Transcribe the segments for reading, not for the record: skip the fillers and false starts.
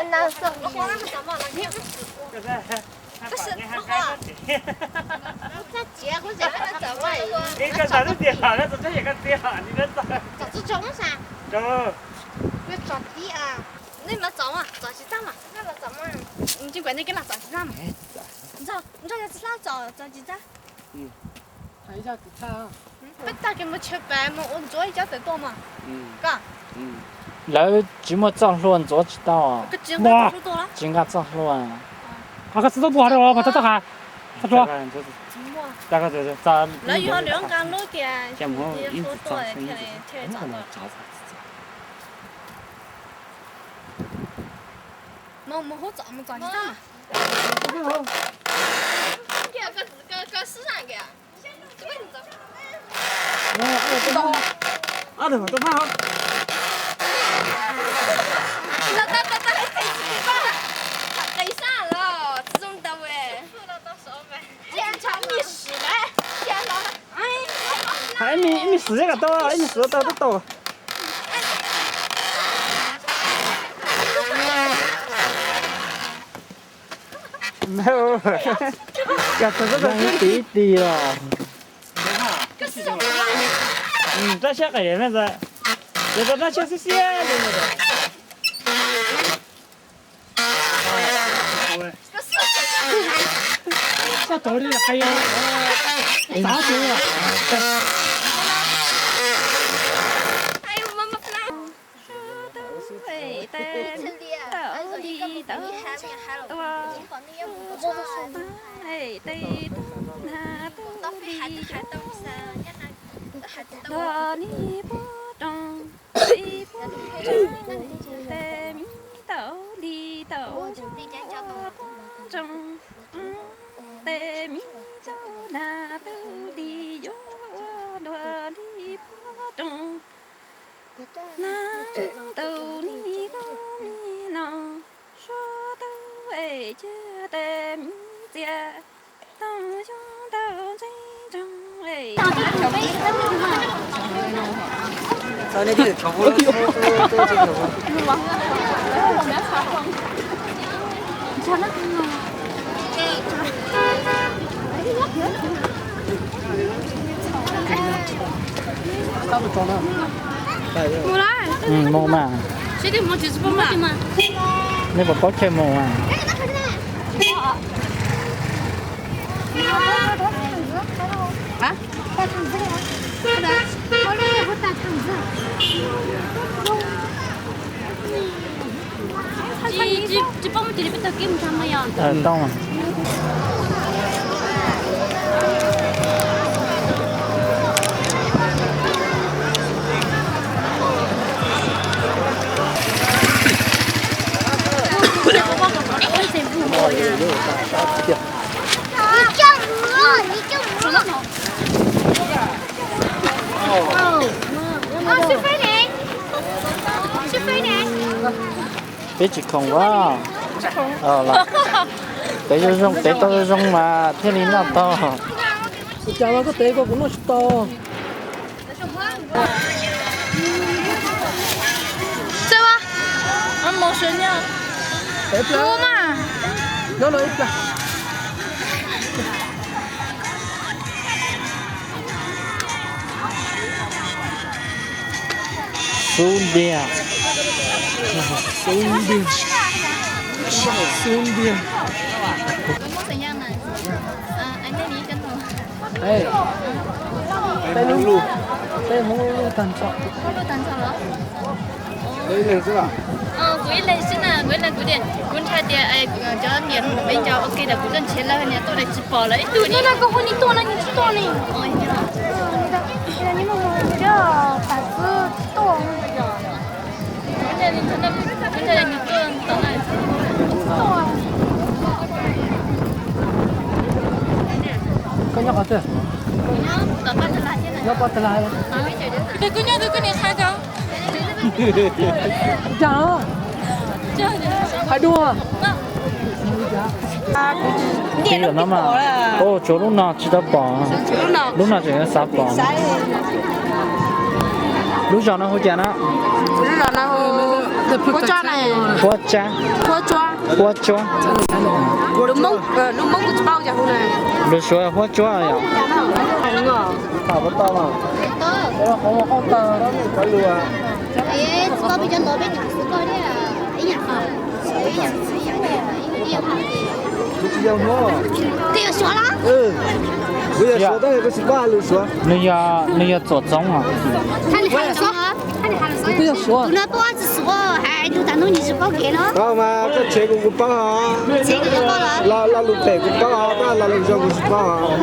那是我花那么怎么了？你不是不好。这结果这个怎么？你个啥都掉了，这也个掉，你这咋？咋子种噻？种。要种地啊？你们种啊，种鸡蛋嘛？那么怎么？你就管你给他种鸡蛋嘛？你知道要吃啥种鸡蛋？还要鸡蛋啊？不打给我吃白嘛，我做一家最多嘛。嘎。然后寂寞早乱做知道啊？个鸡蛋做多了。今个早乱。那个石头不好的哦，把它打开，他说。大概就是咋？那以后两干路点，像我也好多哎，天天找到。那我们好找么找鸡蛋嘛？个市场个，这个你找。我知道。啊，对嘛，都蛮好。等啥了？这种的喂。天长地久嘞！天哪！哎，你试这个多，哎，你试多都多。没有，要吃这个弟弟了。这些个人那是，这个那些是鲜的那个。这兜里还有啥酒啊？还有妈妈不来。对对。豆里豆，哎对豆那豆里豆里不种，里不种，在米豆里豆不种，在米豆那豆里有多里不种。那豆里个米囊，说豆哎觉得米家，当胸豆最重哎。那那个头发，他们装的。冇啦。冇嘛。这里冇就是不嘛。你不包开冇嘛？啊？打橙子的，是的，我那也不打橙子。这帮我这里不都给我们他们呀？懂了。去飞林，去飞林。别急空哇！了，得就用，得到就用嘛，天灵那到。叫那个德国工作去到。这吧，俺没水呢。多嘛？要了一个。兄弟啊！兄弟，兄弟。跟我怎样呢？俺那里跟我。哎。在红路，在红路单车。红路单车了。回来是吧？回来是呢，回来古点，观察点哎，叫年没叫 OK 的，古人钱了，人家都来吃饱了，一多你那个婚礼多了，你知道呢？哦，你好。你们我这把子多。人家你多等来。跟着好吃。等把它拉进来。要把它拉了。对，姑娘都跟你喊着。讲。还多啊。这个那嘛，哦，做路那知道吧？路那这个啥吧？路上那好讲呢。路上然后 Hoa choa này. Hoa cha. Hoa choa. Hoa choa. Lúc mông cũng bao giờ hôm này. Lúc xưa hoa choa à? Thảo bắt to mà. Đó là không to đó thì có lùa. Ê, có bây giờ nó bên thẳng xuống coi đấy à. Ấy nhỉ? Chị yêu nó. Thì xuống đó. Bây giờ số đây có 13 lượt số. Nó giờ tổ giống à? Hắn hàng xuống. Bây giờ số. Nó to chỉ số, hay đủ tận nó chỉ có cái nó. Đó mà cái chế của bao hả? Chế của bao hả? Là lụt bể của bao hả? Ta là lụt dòng của bao hả?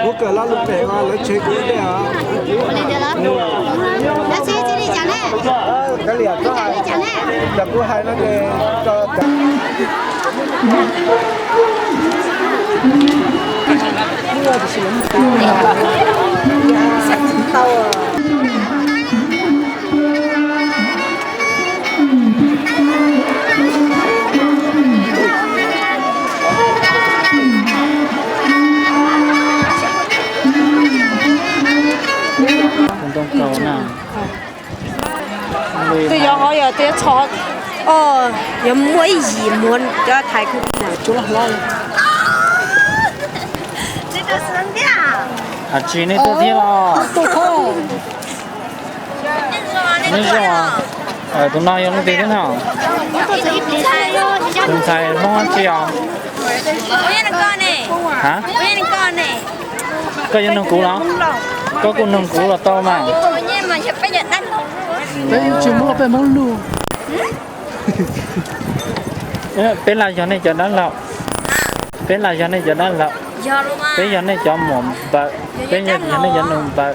Một cái là lụt bể mà lấy chế của đây hả? Lên được đó. Nó chế chế đi chẳng này. Cái liệt có hai. Đập của hai nó để cho cả. Đông cầu nào? Tôi giờ họ giờ tôi cho giờ mỗi gì muốn cho thái khu này chú là lo.这个是的。À chị này tôi thấy là. Nên sao à? Tụi nó dùng thế nào? Tụi xài không ăn chi à? Hả? Có dân nông cũ đó? Có con nông cũ là to mà. Đấy chỉ mua về món luôn. Bên là giờ này cho nó lậu. Bên là giờ này cho nó lậu. Bên giờ này cho mồm bợ. Bên giờ này cho nông bợ.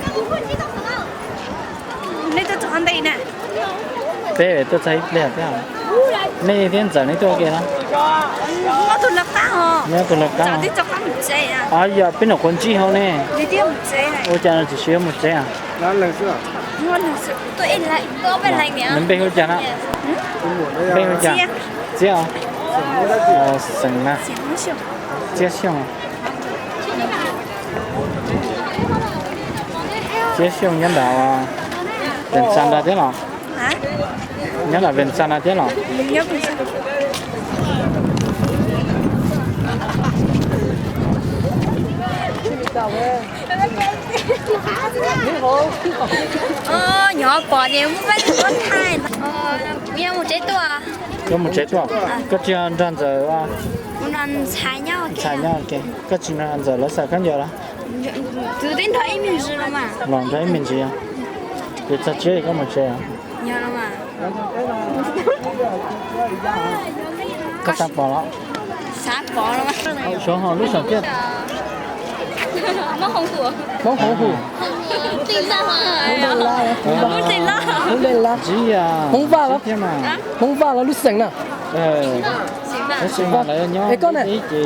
Nên tôi chọn đây nè. Bên tôi thấy đẹp thế nào? Này thiên giờ này tôi kìa nó. Nó tôi lập cá hả? Nhớ tôi lập cá hả? Chọn tiếp cho cá một chế à? À giờ bên nào con chi không nè? Đi tiếp một chế này. Ôi cha nó chỉ xíu một chế à? Nó là sao? Ngon thật sự. Tôi in lại, tôi bên này nè. Mình bên hôi cha nó. Bên hôi cha. Chế à? Sừng nè. Chế xiong à? Chế xiong nhân đạo à? Bên san ra thế nào? Hả? Nhớ là bên san ra thế nào? Mình nhớ bên san. Nhỏ bỏ đi không phải có thai. Nhau một chế tua. Có một chế tua. Có chuyện ăn giờ à? Muốn ăn xài nhau kìa. Xài nhau kìa. Có chuyện ăn giờ nó xài cái gì đó? Từ đến thấy mình rồi mà. Lòng thấy mình gì à? Thì ta chế có một chế à? Nhớ rồi mà. Có sắp bỏ đó. Sắp bỏ rồi mà. Số họ lúc sau kia. Món hồng hủ. Món hổ hủ. Tiền la hả? Muốn tiền la. Muốn lên lá. Gì à? Không vào lắm. Thế mà. Không vào là lúc sành nè. Cái suy nghĩ lại nhớ. Ê con này. Ý chị.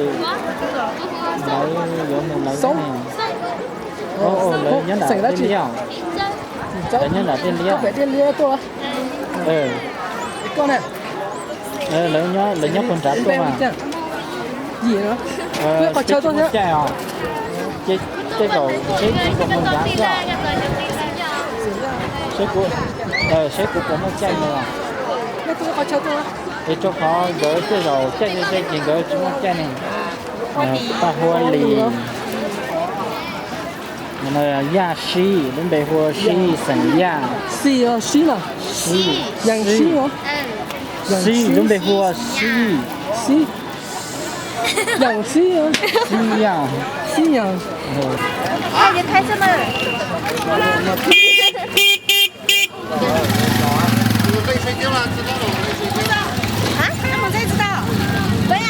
Lấy vô mình lấy Sống. Ồ, lấy nhớ là tên lý à? Lấy nhớ là tên lý à? Phải tên lia tôi. Con này. Lấy nhớ con tráp tôi mà. Gì nữa? Cái chơi tôi nhé. Cái cầu cái con tráp đó. Sẽ của nó chơi nữa. Nó tôi có chơi tôi. Để cho họ gửi cái đầu chơi chuyện gửi chúng nó chơi này. Ta hoa lì. Nó là ya shi, đến đây hoa shi sẵn ya. Xì à, xí là. Shi. Yang xí hả? Shi, đến đây hoa shi. Xí. Yang xí hả? Shi ya. Xí yang. Ai đi thay chân rồi.啊？那么才知道？对呀，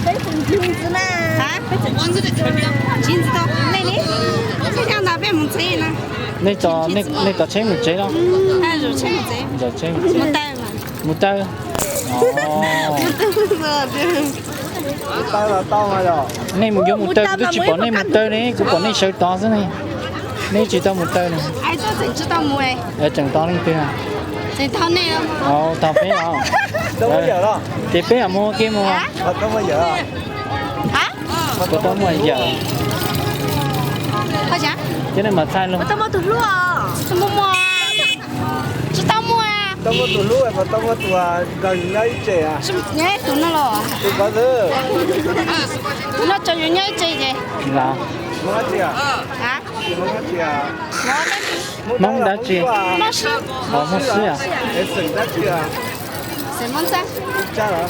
非红裙子嘛。啊？王子的裙子到那里，这样大便没车呢。Này cho chế một chế đó. À rồi chế một chế. Rồi chế một chế. Một tay mà. Một tay. Tay là to mà rồi. Này mình dùng một tay, tôi chỉ bỏ này một tay này, cũng bỏ này sợi to thế này. Này chỉ to một tay này. Ai cho chị知道冇诶？ Ở chẳng to lên kia. 你掏那个吗？ Ồ, tao phế à? Đâu có giờ đó. Thì phế à mua kia mua. Đâu có giờ à? Hả? Có tao mua giờ. 好钱？ Cái này mà sai luôn. 我怎么走路啊？怎么摸啊？知道摸啊？ tao có tụi lúa mà tao có tụi gần nhảy chè à nhé tụi nó lo tụi có thứ nó cho nhiều nhớ chi vậy là món chè hả món chè mong đã chi nó sư mong sư à để sừng đã chè sẽ món sao cha hả